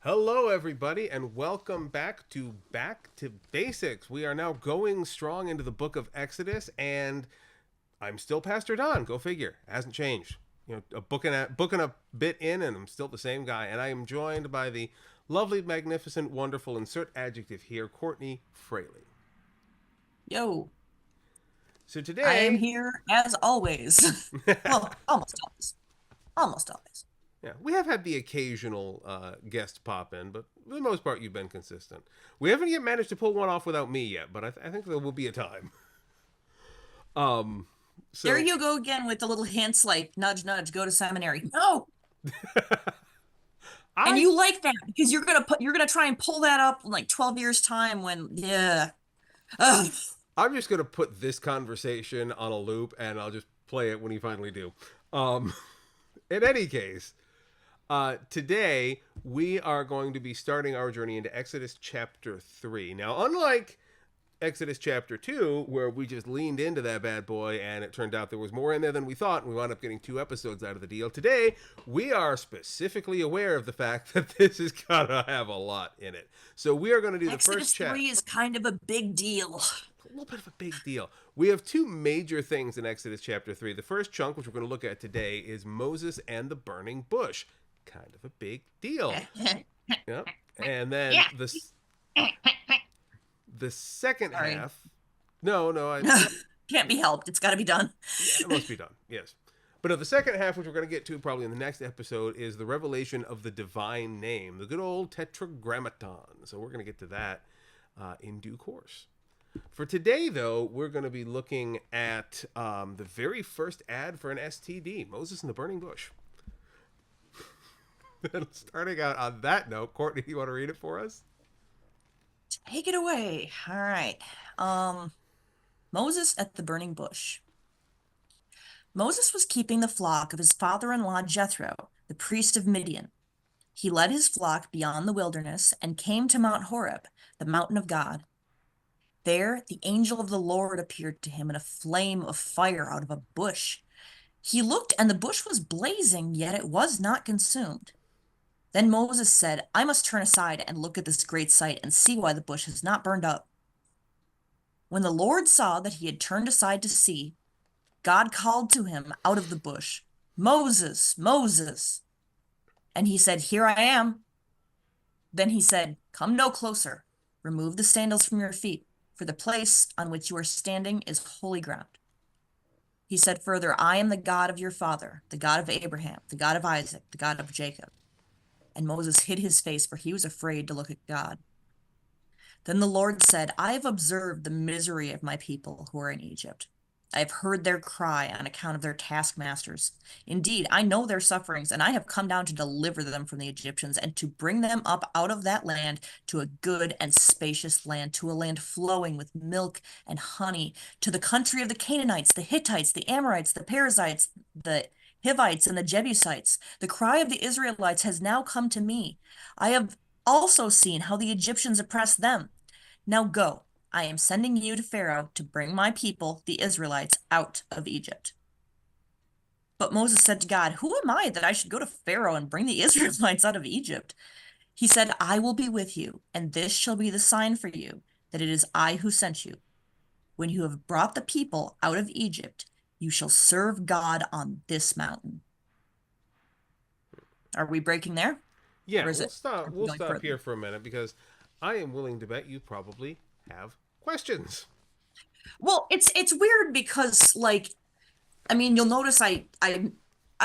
Hello, everybody, and welcome Back to Basics. We are now going strong into the book of Exodus, and I'm still Pastor Don. Go figure, hasn't changed. Booking a bit in, and I'm still the same guy. And I am joined by the lovely, magnificent, wonderful, insert adjective here, Courtney Fraley. Yo, So I am today, here as always. Well, almost always. Almost always. yeah, we have had the occasional guest pop in, but for the most part, you've been consistent. We haven't yet managed to pull one off without me yet, but I think there will be a time. Um, There so you go again with the little hints like nudge, nudge, go to seminary. No. And I you like that because you're gonna try and pull that up in like 12 years time when yeah. Ugh. I'm just gonna put this conversation on a loop, and I'll just play it when you finally do. Um, in any case, today we are going to be starting our journey into Exodus chapter 3. Now, unlike Exodus chapter 2, where we just leaned into that bad boy and it turned out there was more in there than we thought, and we wound up getting 2 episodes out of the deal, today we are specifically aware of the fact that this is gonna have a lot in it. So we are going to do the first Exodus chat. 3 is kind of a big deal. A little bit of a big deal. We have two major things in Exodus chapter 3. The first chunk, which we're going to look at today, is Moses and the burning bush. Kind of a big deal. Yeah. And then Yeah. the second Sorry. half. No, no, Can't be helped. It's got to be done. yeah, it must be done. Yes. But no, the second half, which we're going to get to probably in the next episode, is the revelation of the divine name, the good old tetragrammaton. So we're going to get to that in due course. For today, though, we're going to be looking at the very first ad for an STD, Moses and the Burning Bush. And starting out on that note, Courtney, you want to read it for us? Take it away. All right. Um, Moses at the burning bush. Moses was keeping the flock of his father-in-law Jethro, the priest of Midian. He led his flock beyond the wilderness and came to Mount Horeb, the mountain of God. There, the angel of the Lord appeared to him in a flame of fire out of a bush. He looked, and the bush was blazing, yet it was not consumed. Then Moses said, I must turn aside and look at this great sight and see why the bush has not burned up. When the Lord saw that he had turned aside to see, God called to him out of the bush, Moses, Moses. And he said, Here I am. Then he said, Come no closer. Remove the sandals from your feet, for the place on which you are standing is holy ground. He said further, I am the God of your father, the God of Abraham, the God of Isaac, the God of Jacob. And Moses hid his face, for he was afraid to look at God. Then the Lord said, I have observed the misery of my people who are in Egypt. I have heard their cry on account of their taskmasters. Indeed, I know their sufferings, and I have come down to deliver them from the Egyptians and to bring them up out of that land to a good and spacious land, to a land flowing with milk and honey, to the country of the Canaanites, the Hittites, the Amorites, the Perizzites, the Hivites, and the Jebusites. The cry of the Israelites has now come to me. I have also seen how the Egyptians oppress them. Now go. I am sending you to Pharaoh to bring my people, the Israelites, out of Egypt. But Moses said to God, Who am I that I should go to Pharaoh and bring the Israelites out of Egypt? He said, I will be with you, and this shall be the sign for you that it is I who sent you. When you have brought the people out of Egypt, you shall serve God on this mountain. Are we breaking there? Yeah, Or is it, are we We'll going stop further? here for a minute because I am willing to bet you probably have questions. Well, it's weird because I mean, you'll notice I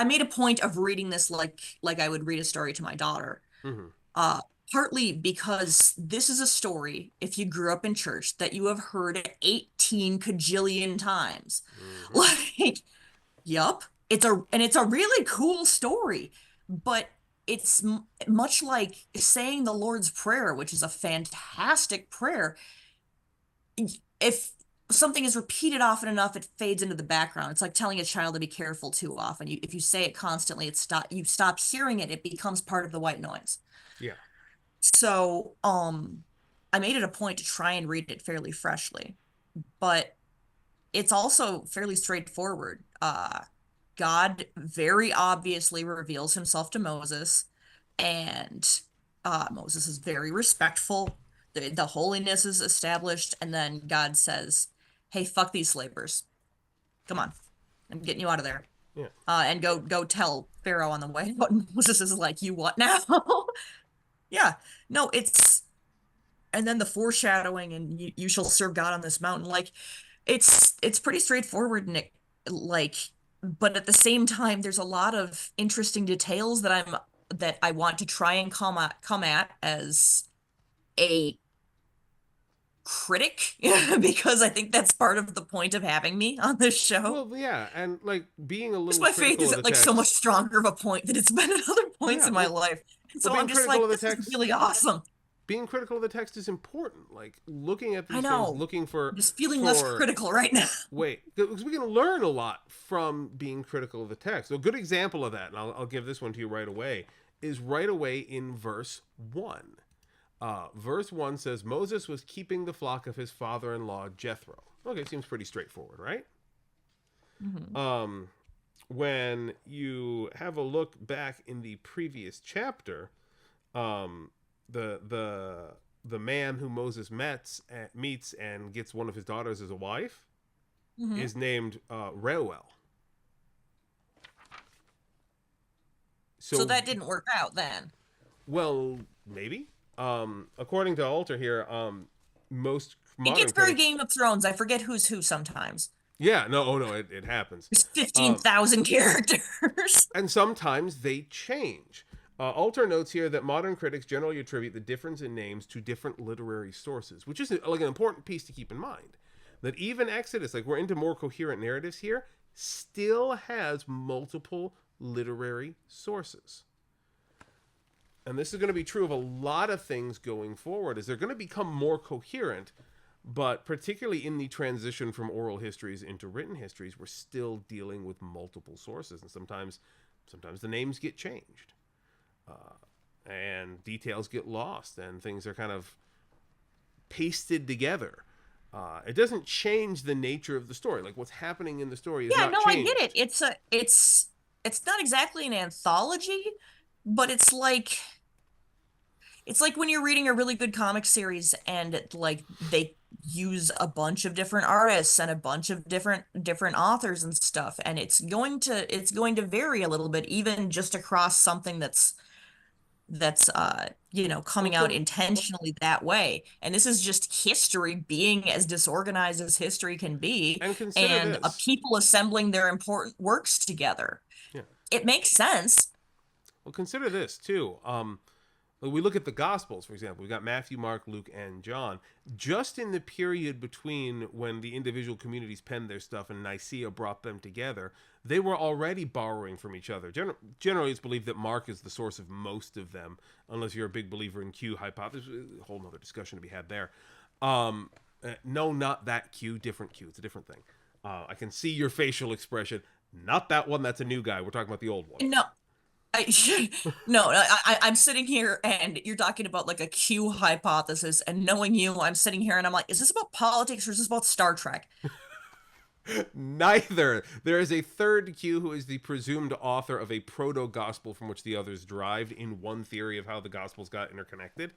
made a point of reading this like I would read a story to my daughter. Mm-hmm. Uh Partly because this is a story, if you grew up in church, that you have heard 18 cajillion times. Mm-hmm. Like, yup. It's a really cool story, but it's much like saying the Lord's Prayer, which is a fantastic prayer. If something is repeated often enough, it fades into the background. It's like telling a child to be careful too often. If you say it constantly, you stop hearing it. It becomes part of the white noise. Yeah. So, I made it a point to try and read it fairly freshly, but it's also fairly straightforward. God very obviously reveals himself to Moses, and Moses is very respectful. The holiness is established, and then God says, "Hey, fuck these slavers. Come on, I'm getting you out of there." Yeah. And go tell Pharaoh on the way. But Moses is like, "You what now?" Yeah, no, and then the foreshadowing, and you shall serve God on this mountain. Like, it's pretty straightforward, Nick. Like, but at the same time, there's a lot of interesting details that I want to try and come at as a critic because I think that's part of the point of having me on this show. Well, yeah, and like being a Because little my faith critical is of the at like so much text. stronger of a point than it's been at other points Yeah, in my life. And well, so being I'm just critical like, of the this is text, really awesome. being critical of the text is important. Like looking at I these things, know. looking for I'm just feeling less for critical right now. wait, because we can learn a lot from being critical of the text. So a good example of that, and I'll give this one to you right away, is right away in verse 1. Verse 1 says, Moses was keeping the flock of his father-in-law Jethro. Okay, seems pretty straightforward, right? Mhm. When you have a look back in the previous chapter, um, the man who Moses meets and gets one of his daughters as a wife Mhm. is named Reuel. So So, that didn't work out then. well, maybe. According to Alter here, most It modern gets very critics. Game of Thrones. I forget who's who sometimes. Yeah, no, oh no, it happens. There's Um, 15,000 characters. and sometimes they change. Alter notes here that modern critics generally attribute the difference in names to different literary sources, which is like an important piece to keep in mind. That even Exodus, like we're into more coherent narratives here, still has multiple literary sources. And this is going to be true of a lot of things going forward, as they're going to become more coherent, but particularly in the transition from oral histories into written histories, we're still dealing with multiple sources, and sometimes the names get changed, and details get lost, and things are kind of pasted together. It doesn't change the nature of the story. Like what's happening in the story is Yeah, not no, I get it. changed. It's not exactly an anthology, but it's like when you're reading a really good comic series and like they use a bunch of different artists and a bunch of different authors and stuff, and it's going to vary a little bit even just across something that's Well, coming out intentionally that way. And this is just history being as disorganized as history can be, and consider and a this. people assembling their important works together. Yeah. It makes sense. Well, consider this too. We look at the Gospels, for example. We got Matthew, Mark, Luke, and John. Just in the period between when the individual communities penned their stuff and Nicaea brought them together, they were already borrowing from each other. Generally, it's believed that Mark is the source of most of them, unless you're a big believer in Q hypothesis. A whole other discussion to be had there. No, not that Q, different Q. It's a different thing. I can see your facial expression. Not that one. That's a new guy. We're talking about the old one. No, no, I'm sitting here and you're talking about like a Q hypothesis, and knowing you, I'm sitting here and I'm like, is this about politics or is this about Star Trek? Neither. There is a third Q who is the presumed author of a proto-gospel from which the others derived in one theory of how the gospels got interconnected.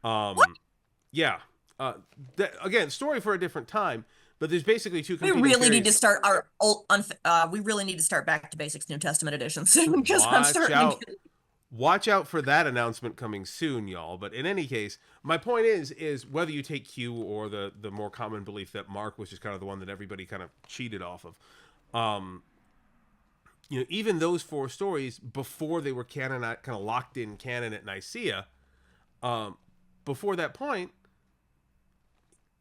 What? Yeah. Again, story for a different time, but there's basically two We competing really need to theories. start we really need to start Back to Basics New Testament edition soon because I'm Watch starting to out. get. Watch out for that announcement coming soon, y'all. But in any case, my point is whether you take Q or the more common belief that Mark was just kind of the one that everybody kind of cheated off of. Um, even those four stories before they were canon, kind of locked in canon at Nicaea, before that point,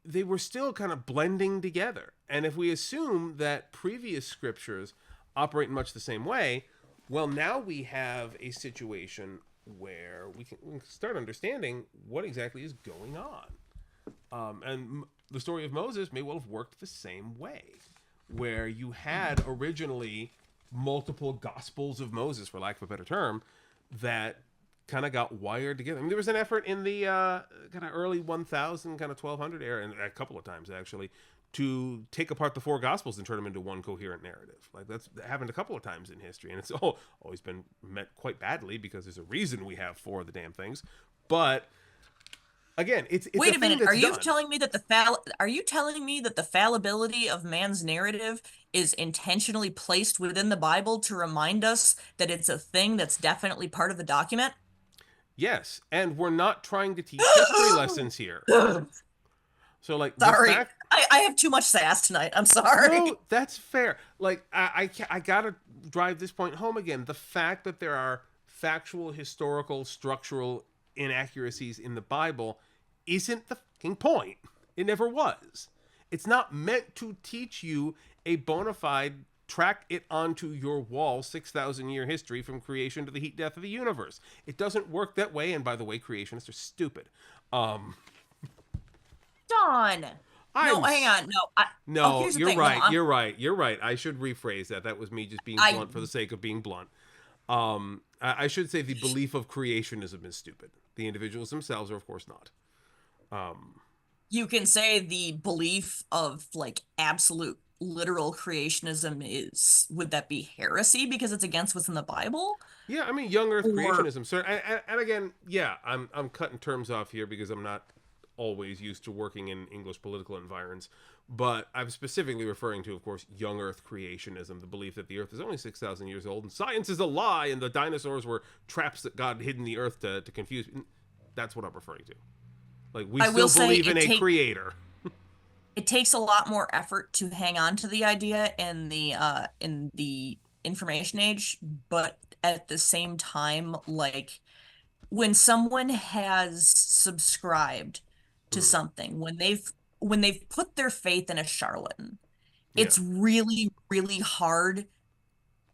they were still kind of blending together. And if we assume that previous scriptures operate in much the same way, well, now we have a situation where we can start understanding what exactly is going on. And the story of Moses may well have worked the same way, where you had originally multiple Gospels of Moses, for lack of a better term, that kind of got wired together. I mean, there was an effort in the kind of early 1000, kind of 1200 era, and a couple of times actually, to take apart the four gospels and turn them into one coherent narrative. Like that happened a couple of times in history, and it's always been met quite badly because there's a reason we have four of the damn things. But again, it's Wait a a thing minute. that's Are you done. telling me that are you telling me that the fallibility of man's narrative is intentionally placed within the Bible to remind us that it's a thing that's definitely part of the document? Yes, and we're not trying to teach history lessons here. So like the Sorry. fact I have too much sass tonight. I'm sorry. no, that's fair. Like I gotta drive this point home again. The fact that there are factual, historical, structural inaccuracies in the Bible isn't the fucking point. It never was. It's not meant to teach you a bona fide track it onto your wall 6,000-year history from creation to the heat death of the universe. It doesn't work that way. And by the way, creationists are stupid. Um, Dawn. I'm No, hang on. No. Oh, No, here's the you're thing. No, right. You're right. You're right. I should rephrase that. That was me just being I blunt for the sake of being blunt. I should say the belief of creationism is stupid. The individuals themselves are, of course, not. you can say the belief of like absolute literal creationism is, would that be heresy because it's against what's in the Bible? Yeah, I mean, young Earth Or creationism. Sir, and again, yeah, I'm cutting terms off here because I'm not always used to working in English political environs. But I'm specifically referring to, of course, young Earth creationism, the belief that the Earth is only 6,000 years old and science is a lie and the dinosaurs were traps that God hid in the Earth to confuse. That's what I'm referring to. Like, we I will still say believe in a creator. it takes a lot more effort to hang on to the idea in the information age, but at the same time, like when someone has subscribed to Mhm. something, when they've put their faith in a charlatan, Yeah. it's really, really hard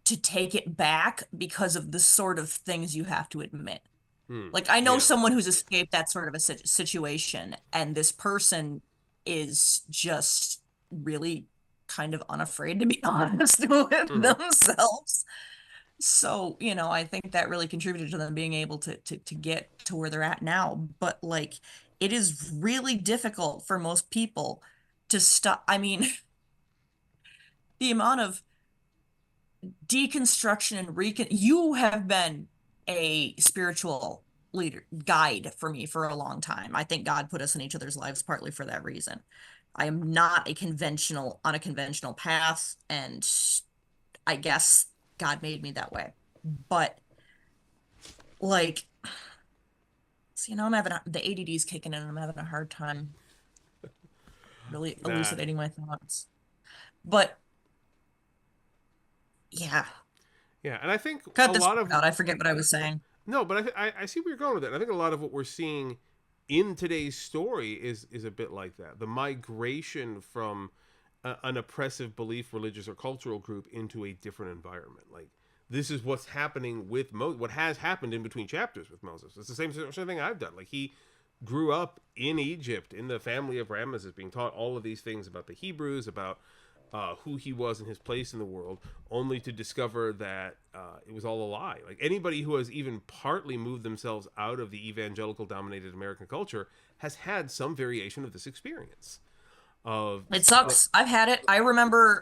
to take it back because of the sort of things you have to admit. Hmm. Like I know Yeah. someone who's escaped that sort of a situation, and this person is just really kind of unafraid to be honest with Hmm. themselves. So, I think that really contributed to them being able to get to where they're at now. But like it is really difficult for most people to stop. I mean, the amount of deconstruction and you have been a spiritual leader guide for me for a long time. I think God put us in each other's lives partly for that reason. I am not on a conventional path, and I guess God made me that way. But like, so, I'm having the ADD's kicking in and I'm having a hard time really Nah. elucidating my thoughts. But yeah, Yeah. And I think cut a this lot part of out. I forget what I was saying. no, but I see where you're going with it. I think a lot of what we're seeing in today's story is a bit like that. The migration from an oppressive belief, religious or cultural group into a different environment. Like this is what's happening with what has happened in between chapters with Moses. It's the same sort of thing I've done. Like he grew up in Egypt in the family of Ramesses, being taught all of these things about the Hebrews, about who he was and his place in the world, only to discover that it was all a lie. Like anybody who has even partly moved themselves out of the evangelical dominated American culture has had some variation of this experience. Of It like, sucks. I've had it. I remember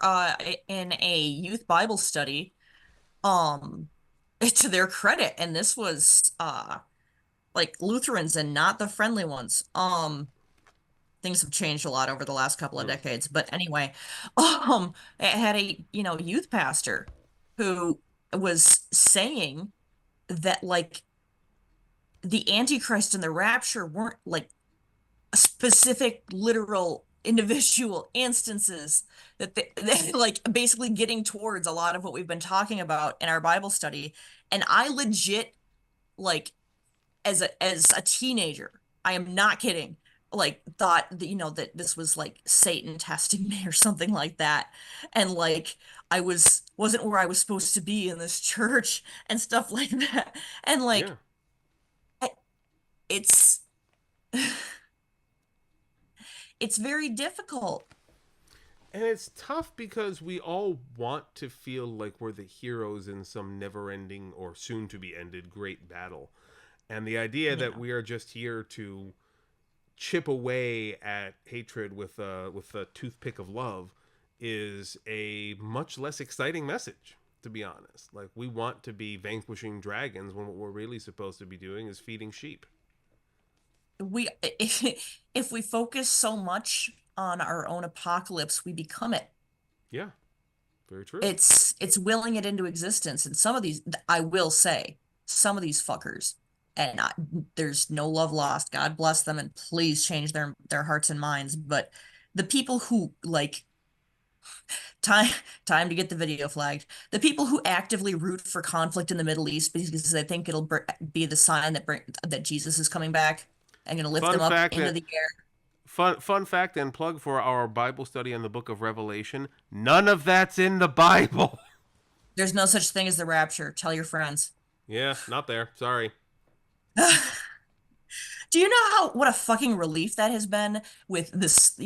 in a youth Bible study, um to their credit, and this was like Lutherans and not the friendly ones. Things have changed a lot over the last couple of mm, decades, but anyway, it had a, youth pastor who was saying that like the Antichrist and the rapture weren't like specific literal individual instances that they like basically getting towards a lot of what we've been talking about in our Bible study. And I legit like as a teenager, I am not kidding, like thought that that this was like Satan testing me or something like that. And like I wasn't where I was supposed to be in this church and stuff like that. And like yeah. I- it's it's very difficult. And it's tough because we all want to feel like we're the heroes in some never ending or soon to be ended great battle. And the idea that Yeah. we are just here to chip away at hatred with a toothpick of love is a much less exciting message, to be honest. Like, we want to be vanquishing dragons when what we're really supposed to be doing is feeding sheep. We if we focus so much on our own apocalypse, we become it. Yeah, very true. It's willing it into existence. And some of these, I will say, some of these fuckers, and there's no love lost. God bless them, and please change their hearts and minds. But the people who like time time to get the video flagged. The people who actively root for conflict in the Middle East because they think it'll be the sign that Jesus is coming back and going to lift Fun them up fact into that the air. fun fact and plug for our Bible study in the book of Revelation. None of that's in the Bible. There's no such thing as the rapture. Tell your friends. Yeah, not there. Sorry. Do you know what a fucking relief that has been with this,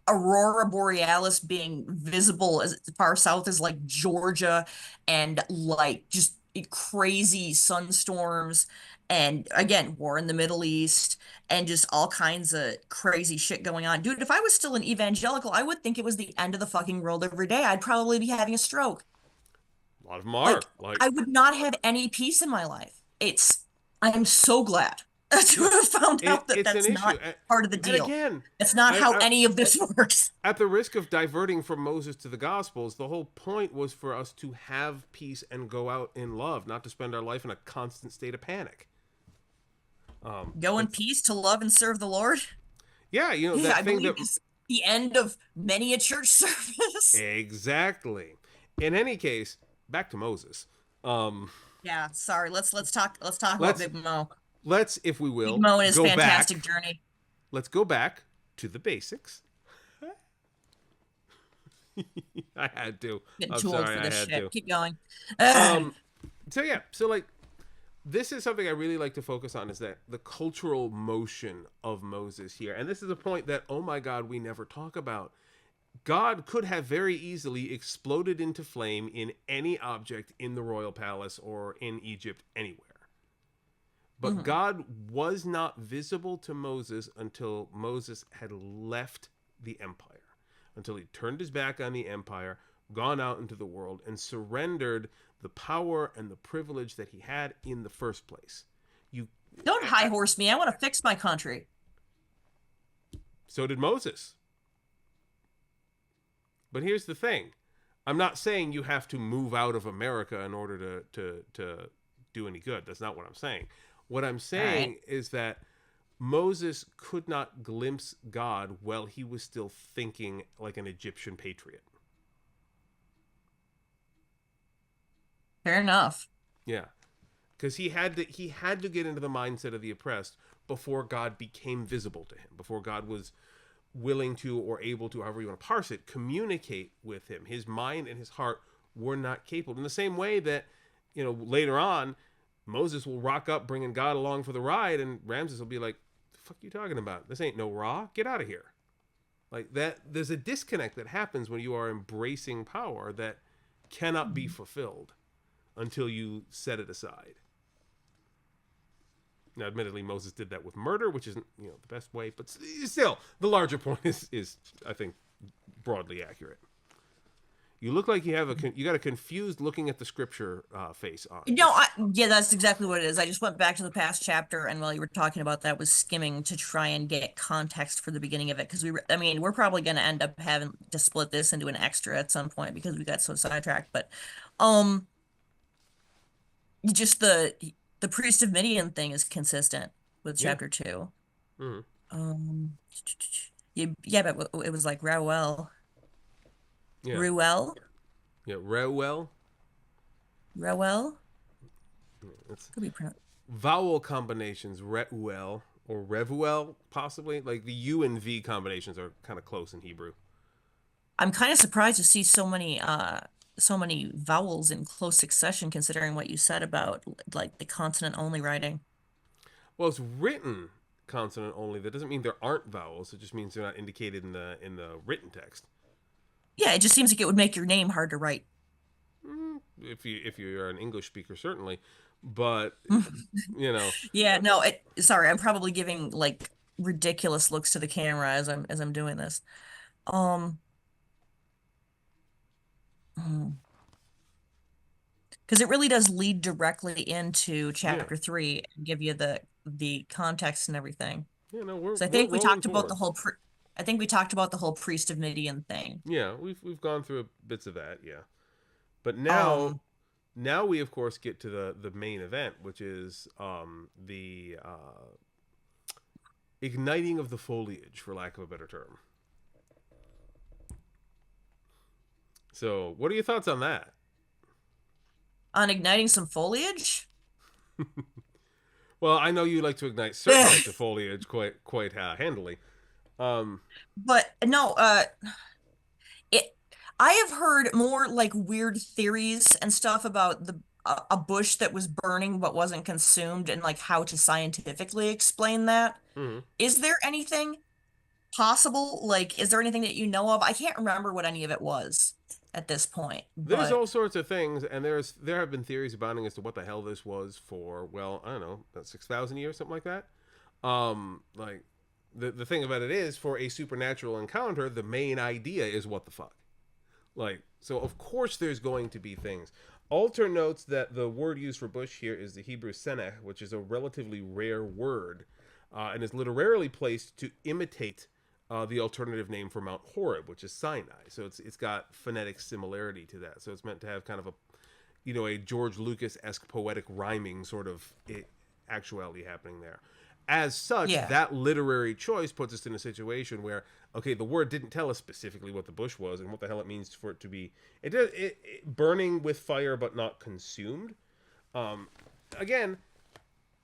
Aurora Borealis being visible as far south as like Georgia and like just crazy sunstorms and again, war in the Middle East and just all kinds of crazy shit going on. Dude, if I was still an evangelical, I would think it was the end of the fucking world every day. I'd probably be having a stroke. A lot of them are. Like, Like, I would not have any peace in my life. I'm so glad to have found out that it's an that's issue. not part of the And deal. again, That's not how I any of this works. at the risk of diverting from Moses to the Gospels, the whole point was for us to have peace and go out in love, not to spend our life in a constant state of panic. Go in peace to love and serve the Lord. Yeah, you know, Yeah, that I thing believe that is the end of many a church service. exactly. In any case, back to Moses. Um, Yeah, sorry. Let's talk about let's Big Mo. let's, if we Big will, Mo and his go fantastic back. journey. Let's go back to the basics. I had to. Getting I'm too old sorry, for I this had shit. to. Keep going. Um, so yeah, so like this is something I really like to focus on, is that the cultural motion of Moses here. And this is a point that, oh my God, we never talk about. God could have very easily exploded into flame in any object in the royal palace or in Egypt anywhere. But Mhm. God was not visible to Moses until Moses had left the empire, until he turned his back on the empire, gone out into the world, and surrendered the power and the privilege that he had in the first place. You, Don't high horse me. I want to fix my country. so did Moses. But here's the thing: I'm not saying you have to move out of America in order to do any good. That's not what I'm saying. What I'm All right. saying is that Moses could not glimpse God while he was still thinking like an Egyptian patriot. Fair enough. Yeah, because he had to get into the mindset of the oppressed before God became visible to him, before God was willing to, or able to, however you want to parse it, communicate with him. His mind and his heart were not capable. In the same way that, you know, later on, Moses will rock up bringing God along for the ride, and Ramses will be like, "The fuck you talking about? This ain't no Ra. Get out of here." Like that, there's a disconnect that happens when you are embracing power that cannot be fulfilled until you set it aside. Now, admittedly, Moses did that with murder, which isn't, you know, the best way, but still, the larger point is I think, broadly accurate. You look like you got a confused looking at the scripture face on. No, yeah, that's exactly what it is. I just went back to the past chapter, and while you were talking about that, was skimming to try and get context for the beginning of it because I mean, we're probably going to end up having to split this into an extra at some point because we got so sidetracked. But, um, just the priest of Midian thing is consistent with Yeah. chapter two. Mm-hmm. Um, yeah, but it was like Reuel, Yeah. Ruel, Yeah. Reuel. Reuel. It's Could be pronounced. vowel combinations. Reuel or Revuel, possibly. Like the U and V combinations are kind of close in Hebrew. I'm kind of surprised to see so many vowels in close succession considering what you said about like the consonant only writing. Well, it's written consonant only. That doesn't mean there aren't vowels. It just means they're not indicated in the written text. Yeah, it just seems like it would make your name hard to write. If you're an English speaker, certainly, but you know, Yeah, no, sorry, I'm probably giving like ridiculous looks to the camera as I'm doing this. Um, because it really does lead directly into Yeah. chapter 3 and give you the context and everything. Yeah, no, So I we're think we rolling talked about forward. I think we talked about the whole priest of Midian thing. Yeah, we've gone through bits of that, yeah. But Um, now we of course get to the main event, which is the igniting of the foliage, for lack of a better term. So, what are your thoughts on that? on igniting some foliage. Well, I know you like to ignite certain types of foliage quite handily. Um, But no, it I have heard more like weird theories and stuff about a bush that was burning but wasn't consumed and like how to scientifically explain that. mhm. Is there anything possible? Like, is there anything that you know of? I can't remember what any of it was at this point, There's but all sorts of things, and there have been theories abounding as to what the hell this was for. Well, I don't know, about 6,000 years, something like that. Like the thing about it is, for a supernatural encounter, the main idea is what the fuck. Like, so of course there's going to be things. Alter notes that the word used for bush here is the Hebrew seneh, which is a relatively rare word, and is literally placed to imitate the alternative name for Mount Horeb, which is Sinai. So it's got phonetic similarity to that. So it's meant to have kind of a George Lucas esque poetic rhyming sort of actuality happening there. As such, yeah. that literary choice puts us in a situation where, okay, the word didn't tell us specifically what the bush was and what the hell it means for it to be. It burning with fire but not consumed. Um, Again,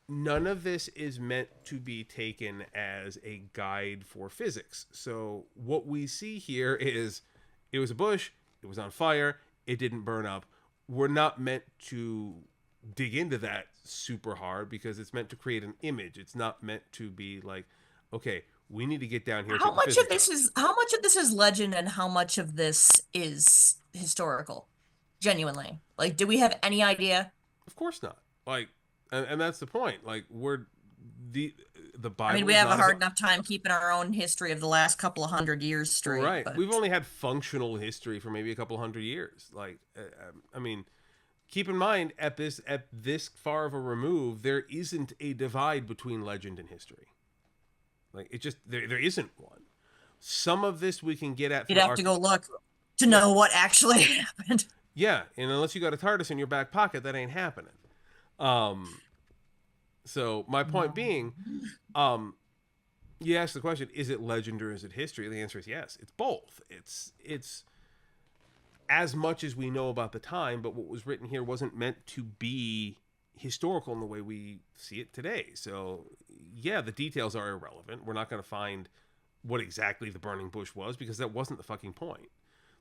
none of this is meant to be taken as a guide for physics. So what we see here is it was a bush, it was on fire, it didn't burn up. We're not meant to dig into that super hard because it's meant to create an image. It's not meant to be like, okay, we need to get down here and take the physics out. How much of this is legend and how much of this is historical? Genuinely. Like, do we have any idea? Of course not. Like, and that's the point. Like, the the I mean, Bible we is have a not hard about enough time keeping our own history of the last couple of 100 years straight, right. We've but only had functional history for maybe a couple hundred years. Like, I mean, keep in mind at this far of a remove, there isn't a divide between legend and history. Like, it just there isn't one. Some of this we can get at you'd through have to go look to yeah, know what actually happened. yeah, and unless you got a TARDIS in your back pocket, that ain't happening. Um, so my point being, um, you ask the question: is it legend or is it history? The answer is yes. It's both. It's as much as we know about the time, but what was written here wasn't meant to be historical in the way we see it today. So yeah, the details are irrelevant. We're not going to find what exactly the burning bush was because that wasn't the fucking point.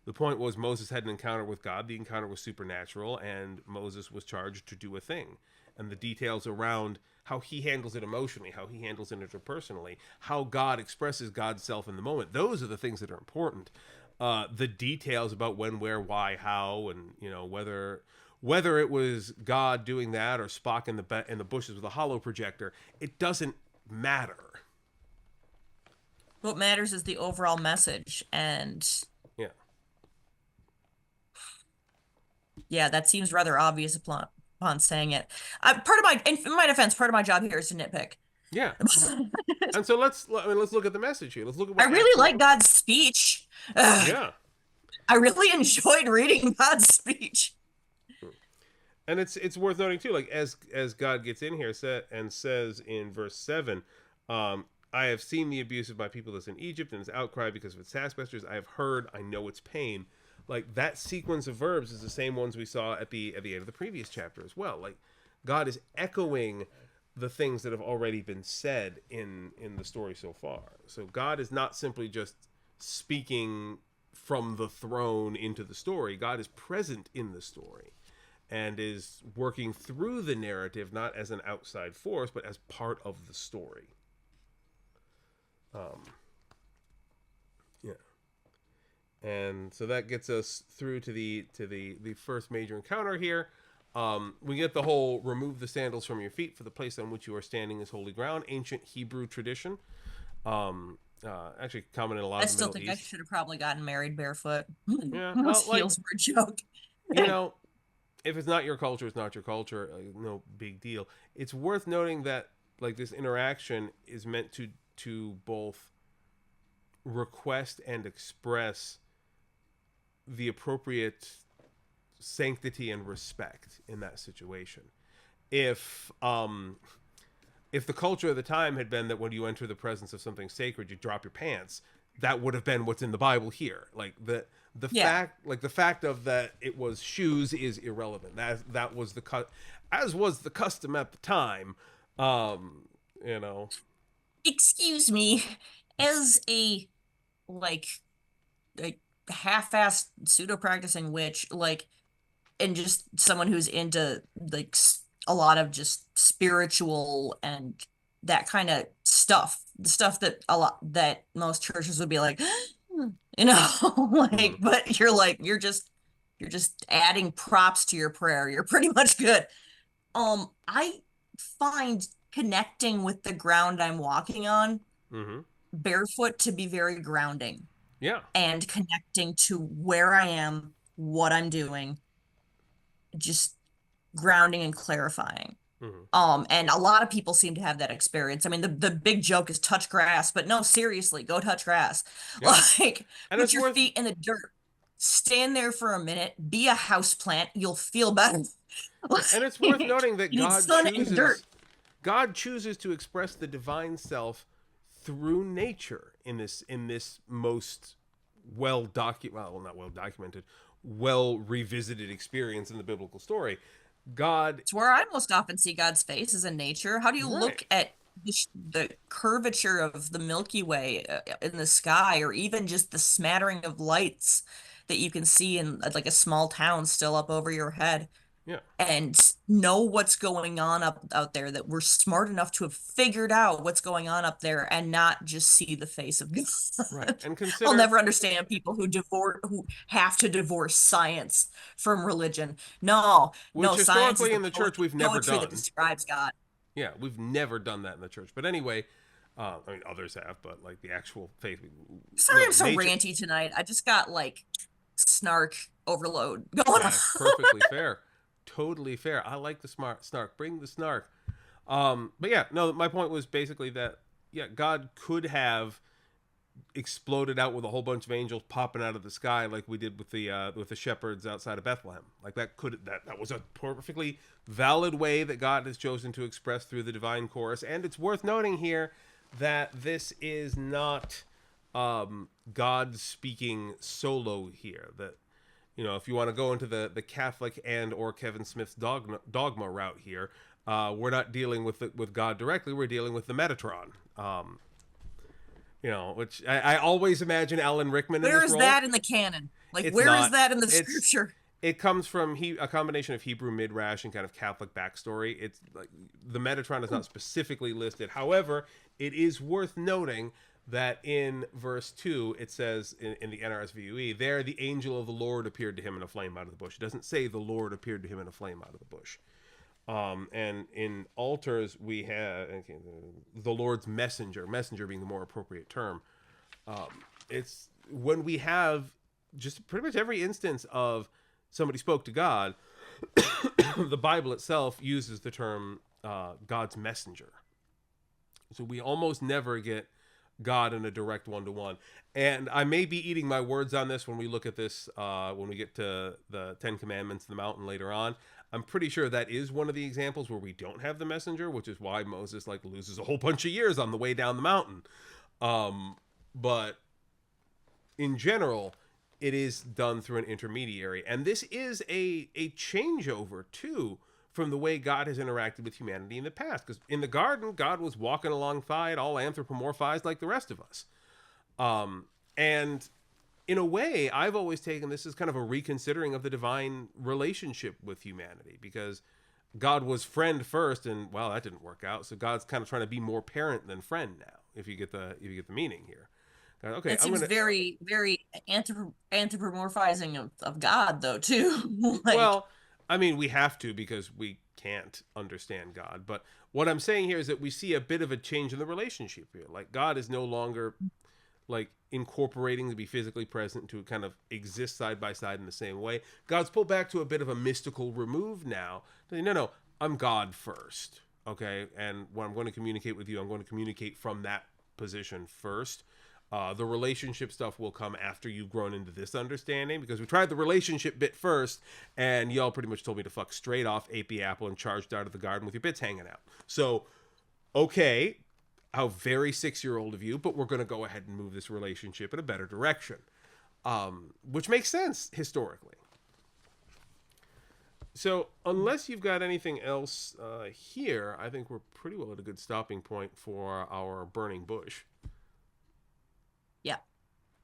The point was Moses had an encounter with God. The encounter was supernatural, and Moses was charged to do a thing. And the details around how he handles it emotionally, how he handles it interpersonally, how God expresses God's self in the moment, those are the things that are important. The details about when, where, why, how, and whether it was God doing that or Spock in the bushes with a hollow projector, it doesn't matter. What matters is the overall message. And Yeah, yeah, that seems rather obvious upon saying it. In my defense, part of my job here is to nitpick. yeah. And so let's look at the message here. Let's look at I what really actually. like God's speech. Ugh, Yeah, I really enjoyed reading God's speech. and it's worth noting too. Like as God gets in here and says in verse 7, I have seen the abuse of my people that's in Egypt and its outcry because of its taskmasters. I have heard. I know its pain. Like that sequence of verbs is the same ones we saw at the end of the previous chapter as well. Like God is echoing the things that have already been said in the story so far. So God is not simply just speaking from the throne into the story. God is present in the story and is working through the narrative not as an outside force but as part of the story. Um, yeah, and so that gets us through to the first major encounter here. We get the whole remove the sandals from your feet, for the place on which you are standing is holy ground, ancient Hebrew tradition. Actually common in a lot I of the still Middle think I East. should have probably gotten married barefoot. Yeah, Those well, like, heels were a joke. you know, if it's not your culture, it's not your culture. No big deal. It's worth noting that like this interaction is meant to both request and express the appropriate sanctity and respect in that situation. If if the culture of the time had been that when you enter the presence of something sacred, you drop your pants, that would have been what's in the Bible here. Like Yeah. the fact of that it was shoes is irrelevant. That was as was the custom at the time. Um, you know. Excuse me, as like a half-assed pseudo-practicing witch, and just someone who's into a lot of just spiritual and that kind of stuff, the stuff that a lot that most churches would be like, you know, Mm-hmm, but you're just adding props to your prayer. You're pretty much good. I find connecting with the ground I'm walking on mm-hmm. barefoot to be very grounding Yeah. and connecting to where I am, what I'm doing, just grounding and clarifying. Mm-hmm. And a lot of people seem to have that experience. I mean, the big joke is touch grass, but no, seriously, go touch grass. Yeah. Like, And put it's your worth feet in the dirt, stand there for a minute, be a house plant, you'll feel better. and it's worth You noting that need sun and dirt. God chooses to express the divine self through nature in this most not well documented, well revisited experience in the biblical story. God, It's where I most often see God's face is in nature. How do you right? look at the curvature of the Milky Way in the sky, or even just the smattering of lights that you can see in like a small town still up over your head, Yeah, and know what's going on up out there, that we're smart enough to have figured out what's going on up there and not just see the face of right. God. And I'll consider, never understand people who have to divorce science from religion. No, which no, science is historically the in the church we've never poetry that done. describes God. Yeah, we've never done that in the church. But anyway, I mean, others have, but like the actual faith, Sorry, no I'm so nature. ranty tonight. I just got like snark overload going on. That's perfectly fair. Totally fair. I like the smart snark. Bring the snark. But yeah, no, my point was basically that yeah, God could have exploded out with a whole bunch of angels popping out of the sky like we did with the shepherds outside of Bethlehem. Like that was a perfectly valid way that God has chosen to express through the divine chorus. And it's worth noting here that this is not God speaking solo here. That if you want to go into the Catholic and or Kevin Smith's dogma route here, we're not dealing with God directly. We're dealing with the Metatron. Which I always imagine Alan Rickman in Where this is role. that in the canon? Like, It's where is not. that in the It's scripture? it comes from a combination of Hebrew midrash and kind of Catholic backstory. It's like the Metatron is not specifically listed. However, it is worth noting that in verse 2, it says in the NRSVUE, there the angel of the Lord appeared to him in a flame out of the bush. It doesn't say the Lord appeared to him in a flame out of the bush. And in altars, we have the Lord's messenger being the more appropriate term. It's when we have just pretty much every instance of somebody spoke to God, the Bible itself uses the term God's messenger. So we almost never get God in a direct one-to-one. And I may be eating my words on this when we look at this, when we get to the Ten Commandments in the mountain later on. I'm pretty sure that is one of the examples where we don't have the messenger, which is why Moses loses a whole bunch of years on the way down the mountain. But in general, it is done through an intermediary. And this is a changeover, too, from the way God has interacted with humanity in the past. Because in the garden, God was walking alongside, all anthropomorphized like the rest of us. And in a way, I've always taken this as kind of a reconsidering of the divine relationship with humanity. Because God was friend first, and, well, that didn't work out. So God's kind of trying to be more parent than friend now, if you get the meaning here. Okay, It I'm seems gonna. very, very anthropomorphizing of God, though, too. Like, Well, I mean, we have to because we can't understand God. But what I'm saying here is that we see a bit of a change in the relationship here. Like, God is no longer like incorporating to be physically present, to kind of exist side by side in the same way. God's pulled back to a bit of a mystical remove now. No, I'm God first. Okay. And when I'm going to communicate with you, I'm going to communicate from that position first. The relationship stuff will come after you've grown into this understanding, because we tried the relationship bit first and y'all pretty much told me to fuck straight off, ate the apple, and charged out of the garden with your bits hanging out. So, okay, how very 6-year-old of you, but we're going to go ahead and move this relationship in a better direction, which makes sense historically. So unless you've got anything else here, I think we're pretty well at a good stopping point for our burning bush. Yeah.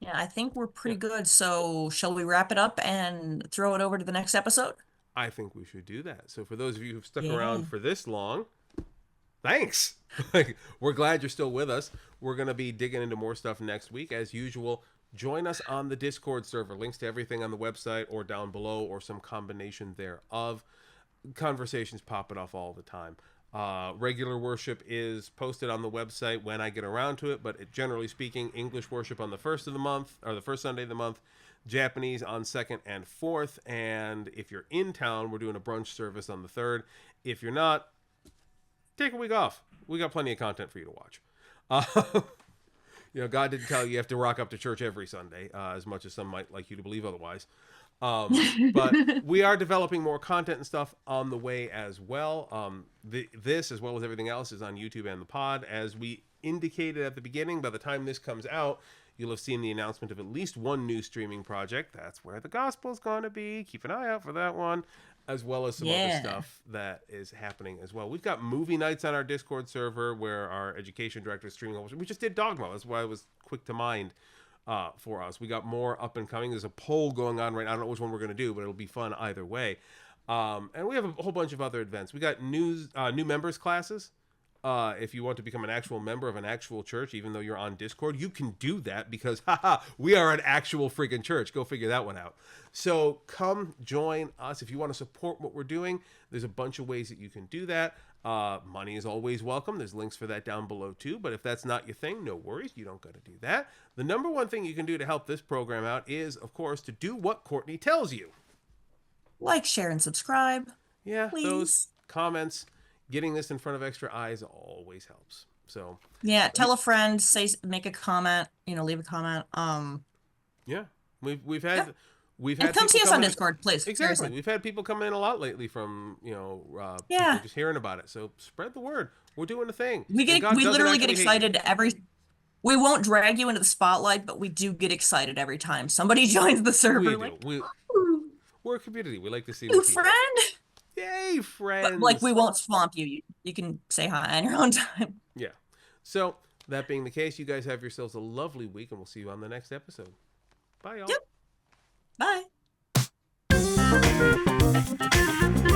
Yeah, I think we're pretty good. So shall we wrap it up and throw it over to the next episode? I think we should do that. So for those of you who've stuck Yeah. around for this long, thanks. We're glad you're still with us. We're going to be digging into more stuff next week. As usual, join us on the Discord server. Links to everything on the website or down below or some combination thereof. Conversations popping off all the time. Regular worship is posted on the website when I get around to it, but generally speaking, English worship on the first of the month, or the first Sunday of the month, Japanese on 2nd and 4th, and if you're in town, we're doing a brunch service on the 3rd. If you're not, take a week off. We got plenty of content for you to watch. God didn't tell you have to rock up to church every Sunday, as much as some might like you to believe otherwise. But we are developing more content and stuff on the way as well. This, as well as everything else, is on YouTube and the pod. As we indicated at the beginning, by the time this comes out, you'll have seen the announcement of at least one new streaming project. That's where the gospel's going to be. Keep an eye out for that one, as well as some other stuff that is happening as well. We've got movie nights on our Discord server where our education director is streaming. We just did Dogma. That's why it was quick to mind for us. We got more up and coming. There's a poll going on right now. I don't know which one we're going to do, but it'll be fun either way. And we have a whole bunch of other events. We got new members classes. If you want to become an actual member of an actual church, even though you're on Discord, you can do that because, we are an actual freaking church. Go figure that one out. So come join us. If you want to support what we're doing, there's a bunch of ways that you can do that. Money is always welcome. There's links for that down below too. But if that's not your thing, no worries. You don't got to do that. The number one thing you can do to help this program out is, of course, to do what Courtney tells you. Like, share, and subscribe. Yeah, please. Those comments, getting this in front of extra eyes always helps. So yeah, tell a friend, make a comment, leave a comment. Yeah, we've had and come see us on Discord, please. Exactly. Seriously. We've had people come in a lot lately from people just hearing about it. So spread the word. We're doing a thing. We literally get excited we won't drag you into the spotlight, but we do get excited every time somebody joins the server. We're a community. We like to see new friend. Yay, friends. But, we won't swamp you. You can say hi on your own time. Yeah. So that being the case, you guys have yourselves a lovely week, and we'll see you on the next episode. Bye, y'all. Yep. Bye.